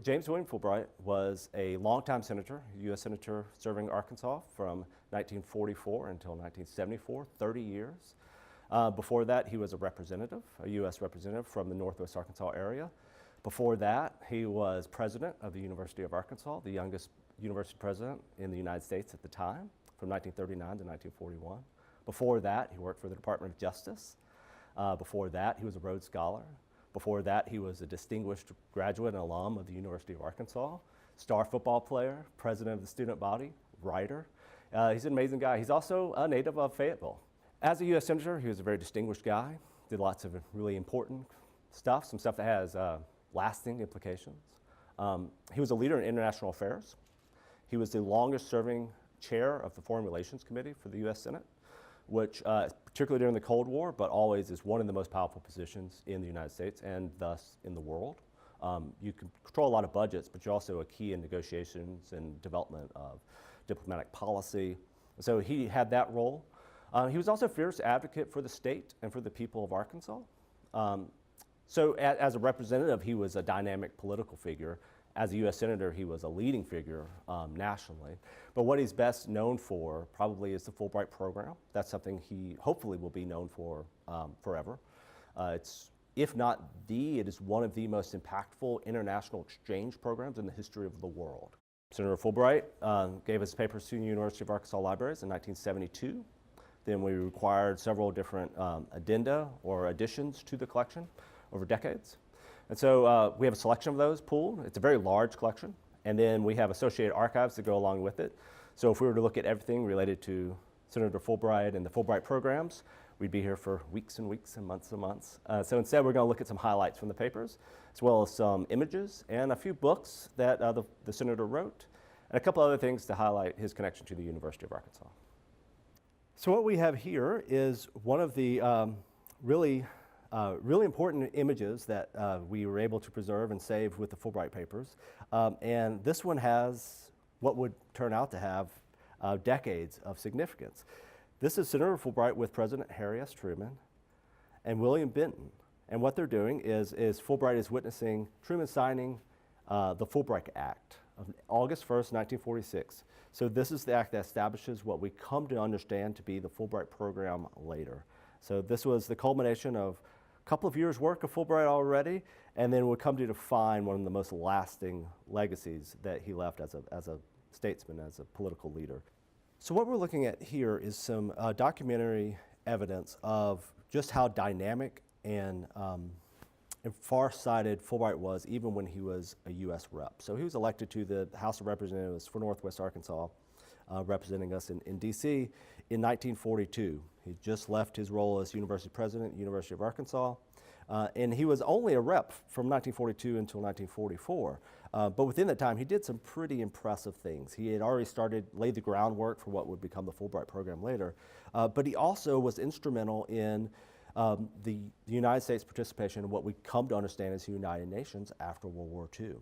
James William Fulbright was a longtime senator, U.S. Senator serving Arkansas from 1944 until 1974, 30 years. Before that, he was a representative, a U.S. representative from the Northwest Arkansas area. Before that, he was president of the University of Arkansas, the youngest university president in the United States at the time, from 1939 to 1941. Before that, he worked for the Department of Justice. Before that, he was a Rhodes Scholar. Before that, he was a distinguished graduate and alum of the University of Arkansas, star football player, president of the student body, writer. He's an amazing guy. He's also a native of Fayetteville. As a U.S. Senator, he was a very distinguished guy, did lots of really important stuff, some stuff that has lasting implications. He was a leader in international affairs. He was the longest serving chair of the Foreign Relations Committee for the U.S. Senate, which particularly during the Cold War, but always is one of the most powerful positions in the United States and thus in the world. You can control a lot of budgets, but you're also a key in negotiations and development of diplomatic policy. So he had that role. He was also a fierce advocate for the state and for the people of Arkansas. So as a representative, he was a dynamic political figure. As a U.S. Senator, he was a leading figure nationally. But what he's best known for probably is the Fulbright program. That's something he hopefully will be known for forever. It's, if not it is one of the most impactful international exchange programs in the history of the world. Senator Fulbright gave his papers to the University of Arkansas Libraries in 1972. Then we required several different addenda or additions to the collection over decades. And so we have a selection of those pooled. It's a very large collection. And then we have associated archives that go along with it. So if we were to look at everything related to Senator Fulbright and the Fulbright programs, we'd be here for weeks and weeks and months. So instead, we're going to look at some highlights from the papers, as well as some images and a few books that the senator wrote, and a couple other things to highlight his connection to the University of Arkansas. So what we have here is one of the really important images that we were able to preserve and save with the Fulbright papers. And this one has what would turn out to have decades of significance. This is Senator Fulbright with President Harry S. Truman and William Benton. And what they're doing is Fulbright is witnessing Truman signing the Fulbright Act of August 1st, 1946. So this is the act that establishes what we come to understand to be the Fulbright program later. So this was the culmination of a couple of years' work of Fulbright already, and then would come to define one of the most lasting legacies that he left as a statesman, as a political leader. So what we're looking at here is some documentary evidence of just how dynamic and far-sighted Fulbright was even when he was a U.S. rep. So he was elected to the House of Representatives for Northwest Arkansas, representing us in D.C. in 1942. He just left his role as university president at the University of Arkansas, and he was only a rep from 1942 until 1944. But within that time, he did some pretty impressive things. He had already laid the groundwork for what would become the Fulbright program later, but he also was instrumental in the United States participation in what we come to understand as the United Nations after World War II.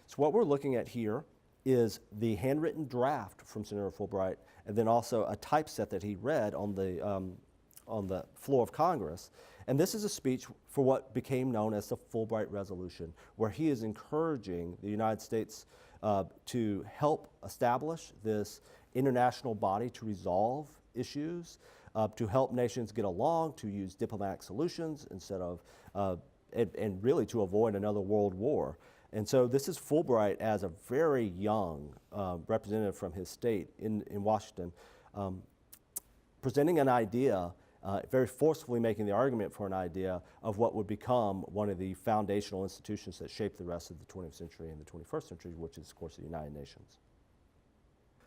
So what we're looking at here is the handwritten draft from Senator Fulbright, and then also a typeset that he read on the floor of Congress. And this is a speech for what became known as the Fulbright Resolution, where he is encouraging the United States to help establish this international body to resolve issues, to help nations get along, to use diplomatic solutions instead of, and really to avoid another world war. And so this is Fulbright as a very young representative from his state in Washington, presenting an idea, very forcefully making the argument for an idea of what would become one of the foundational institutions that shaped the rest of the 20th century and the 21st century, which is, of course, the United Nations.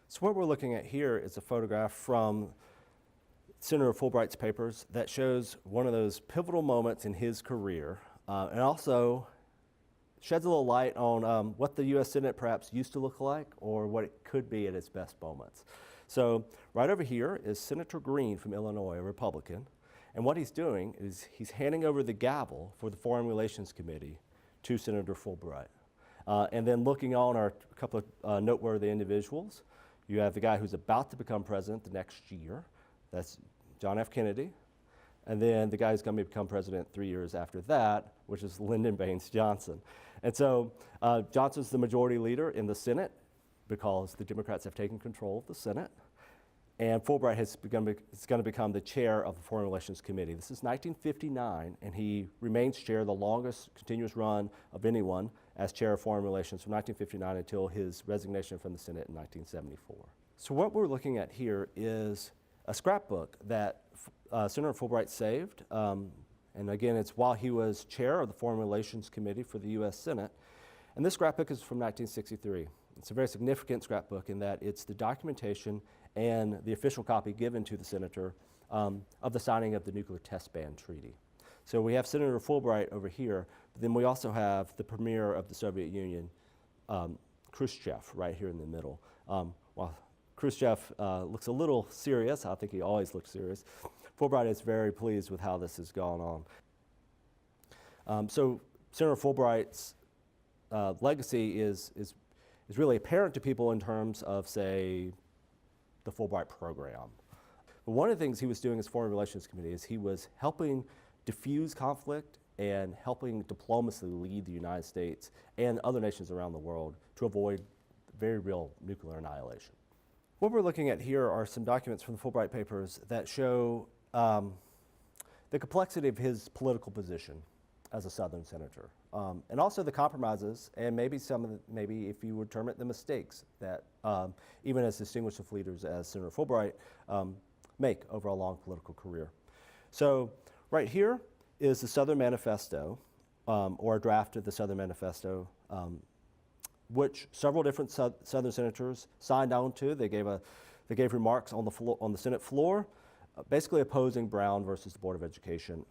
So what we're looking at here is a photograph from Senator Fulbright's papers that shows one of those pivotal moments in his career, and also sheds a little light on what the U.S. Senate perhaps used to look like or what it could be at its best moments. So right over here is Senator Green from Illinois, a Republican, and what he's doing is he's handing over the gavel for the Foreign Relations Committee to Senator Fulbright. And then looking on are a couple of noteworthy individuals. You have the guy who's about to become president the next year. That's John F. Kennedy. And then the guy who's going to become president 3 years after that, which is Lyndon Baines Johnson. And so Johnson's the majority leader in the Senate because the Democrats have taken control of the Senate. And Fulbright is going to become the chair of the Foreign Relations Committee. This is 1959, and he remains chair, the longest continuous run of anyone as chair of Foreign Relations from 1959 until his resignation from the Senate in 1974. So what we're looking at here is a scrapbook that Senator Fulbright saved. And again, it's while he was chair of the Foreign Relations Committee for the U.S. Senate. And this scrapbook is from 1963. It's a very significant scrapbook in that it's the documentation and the official copy given to the senator of the signing of the Nuclear Test Ban Treaty. So we have Senator Fulbright over here, but then we also have the premier of the Soviet Union, Khrushchev, right here in the middle. While Khrushchev looks a little serious, I think he always looks serious, Fulbright is very pleased with how this has gone on. So Senator Fulbright's legacy is really apparent to people in terms of, say, the Fulbright program. But one of the things he was doing as Foreign Relations Committee is he was helping diffuse conflict and helping diplomacy lead the United States and other nations around the world to avoid very real nuclear annihilation. What we're looking at here are some documents from the Fulbright papers that show the complexity of his political position as a Southern senator, and also the compromises and maybe maybe if you would term it, the mistakes that even as distinguished leaders as Senator Fulbright make over a long political career. So right here is the Southern Manifesto, or a draft of the Southern Manifesto, which several different Southern senators signed on to. They gave remarks on the Senate floor, basically opposing Brown versus the Board of Education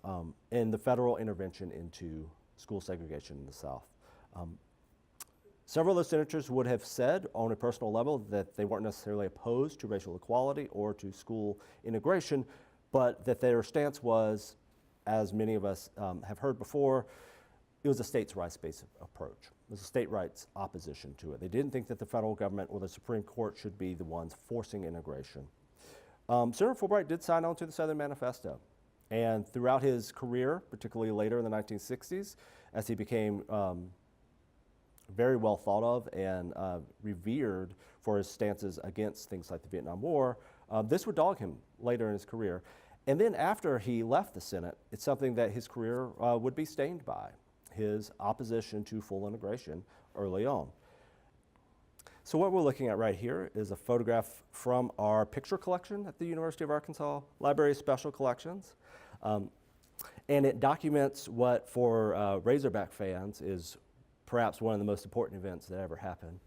and the federal intervention into school segregation in the South. Several of those senators would have said on a personal level that they weren't necessarily opposed to racial equality or to school integration, but that their stance was, as many of us have heard before, it was a states' rights-based approach. It was a state rights opposition to it. They didn't think that the federal government or the Supreme Court should be the ones forcing integration. Senator Fulbright did sign on to the Southern Manifesto. And throughout his career, particularly later in the 1960s, as he became very well thought of and revered for his stances against things like the Vietnam War, this would dog him later in his career. And then after he left the Senate, it's something that his career would be stained by, his opposition to full integration early on. So what we're looking at right here is a photograph from our picture collection at the University of Arkansas Library of Special Collections. And it documents what, for Razorback fans, is perhaps one of the most important events that ever happened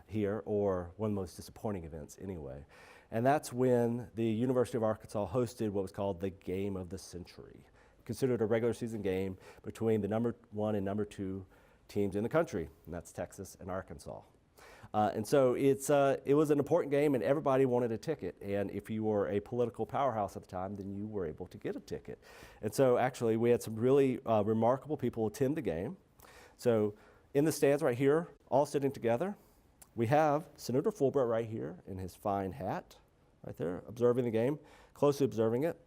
here, or one of the most disappointing events anyway. And that's when the University of Arkansas hosted what was called the Game of the Century, considered a regular season game between the number 1 and number 2 teams in the country, and that's Texas and Arkansas. And so it was an important game, and everybody wanted a ticket. And if you were a political powerhouse at the time, then you were able to get a ticket. And so actually, we had some really remarkable people attend the game. So in the stands right here, all sitting together, we have Senator Fulbright right here in his fine hat, right there, observing the game, closely observing it.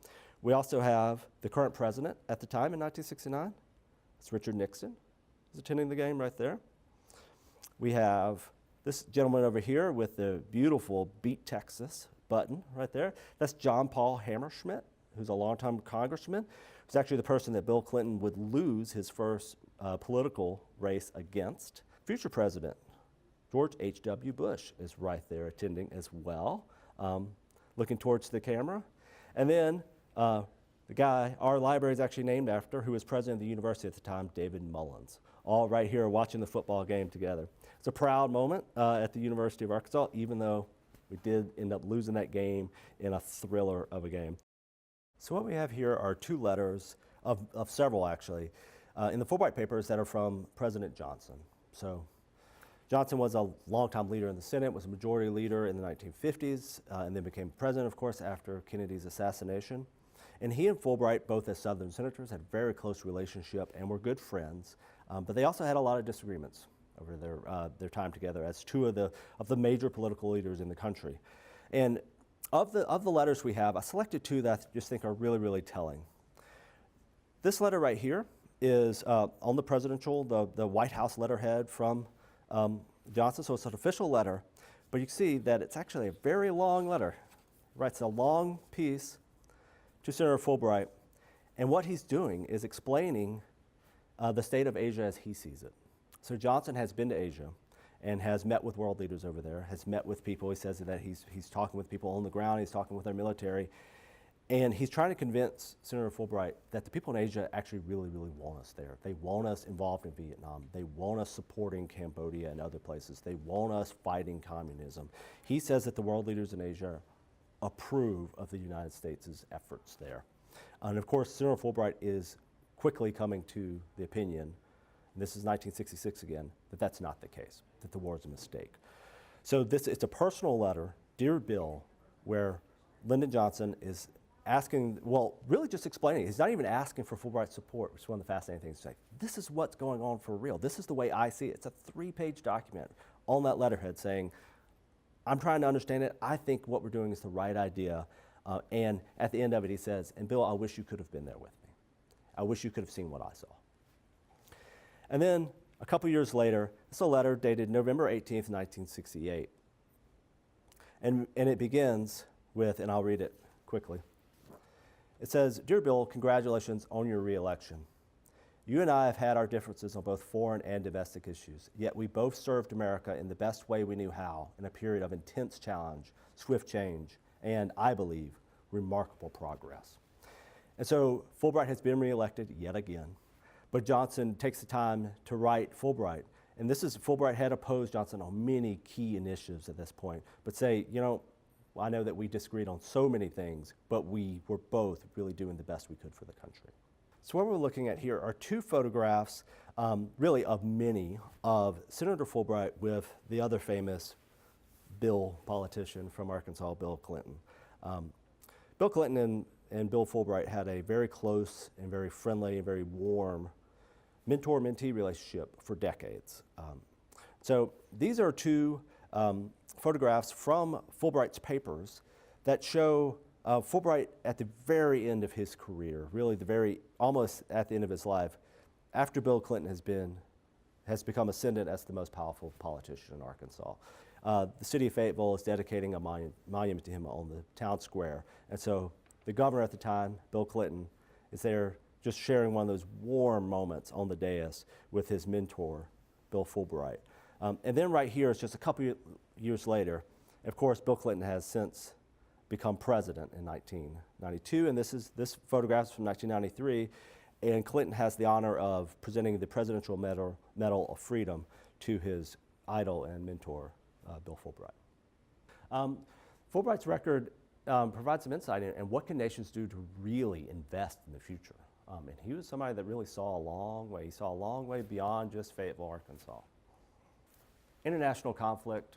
We also have the current president at the time in 1969. It's Richard Nixon, who's attending the game right there. We have this gentleman over here with the beautiful Beat Texas button right there. That's John Paul Hammerschmidt, who's a longtime congressman. Who's actually the person that Bill Clinton would lose his first political race against. Future president George H.W. Bush is right there attending as well, looking towards the camera. And then the guy our library is actually named after, who was president of the university at the time, David Mullins, all right here watching the football game together. It's a proud moment at the University of Arkansas, even though we did end up losing that game in a thriller of a game. So what we have here are 2 letters, of several actually, in the Fulbright papers that are from President Johnson. So Johnson was a longtime leader in the Senate, was a majority leader in the 1950s, and then became president, of course, after Kennedy's assassination. And he and Fulbright, both as Southern senators, had a very close relationship and were good friends, but they also had a lot of disagreements over their time together as 2 of the major political leaders in the country. And of the letters we have, I selected 2 that I just think are really, really telling. This letter right here is on the presidential, the White House letterhead from Johnson, so it's an official letter, but you can see that it's actually a very long letter. He writes a long piece to Senator Fulbright, and what he's doing is explaining the state of Asia as he sees it. So Johnson has been to Asia and has met with world leaders over there, has met with people. He says that he's talking with people on the ground, he's talking with their military, and he's trying to convince Senator Fulbright that the people in Asia actually really, really want us there. They want us involved in Vietnam. They want us supporting Cambodia and other places. They want us fighting communism. He says that the world leaders in Asia approve of the United States' efforts there. And of course, Senator Fulbright is quickly coming to the opinion, and this is 1966 again, that that's not the case, that the war is a mistake. So it's a personal letter, Dear Bill, where Lyndon Johnson is asking, well, really just explaining. He's not even asking for Fulbright's support, which is one of the fascinating things to say. This is what's going on for real. This is the way I see it. It's a 3-page document on that letterhead saying, I'm trying to understand it. I think what we're doing is the right idea. And at the end of it, he says, and Bill, I wish you could have been there with me. I wish you could have seen what I saw. And then a couple years later, it's a letter dated November 18th, 1968. And it begins with, and I'll read it quickly. It says, Dear Bill, congratulations on your re-election. You and I have had our differences on both foreign and domestic issues, yet we both served America in the best way we knew how, in a period of intense challenge, swift change, and, I believe, remarkable progress. And so Fulbright has been re-elected yet again, but Johnson takes the time to write Fulbright. And Fulbright had opposed Johnson on many key initiatives at this point, but say, you know, I know that we disagreed on so many things, but we were both really doing the best we could for the country. So what we're looking at here are 2 photographs, really of many, of Senator Fulbright with the other famous Bill politician from Arkansas, Bill Clinton. Bill Clinton and Bill Fulbright had a very close and very friendly and very warm mentor-mentee relationship for decades. So these are 2 photographs from Fulbright's papers that show Fulbright at the very end of his career, really almost at the end of his life, after Bill Clinton has become ascendant as the most powerful politician in Arkansas. The city of Fayetteville is dedicating a monument to him on the town square. And so the governor at the time, Bill Clinton, is there just sharing one of those warm moments on the dais with his mentor, Bill Fulbright. And then right here is just a couple years later. Of course, Bill Clinton has since become president in 1992, and this photograph is from 1993, and Clinton has the honor of presenting the Presidential Medal of Freedom to his idol and mentor, Bill Fulbright. Fulbright's record provides some insight in what can nations do to really invest in the future. And he was somebody that really saw a long way. He saw a long way beyond just Fayetteville, Arkansas. International conflict,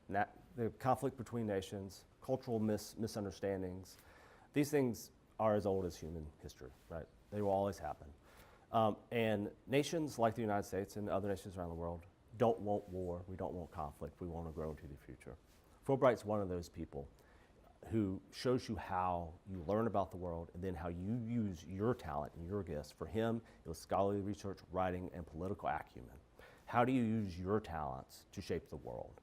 the conflict between nations, cultural misunderstandings, these things are as old as human history, right? They will always happen. And nations like the United States and other nations around the world don't want war, we don't want conflict, we want to grow into the future. Fulbright's one of those people who shows you how you learn about the world and then how you use your talent and your gifts. For him, it was scholarly research, writing, and political acumen. How do you use your talents to shape the world?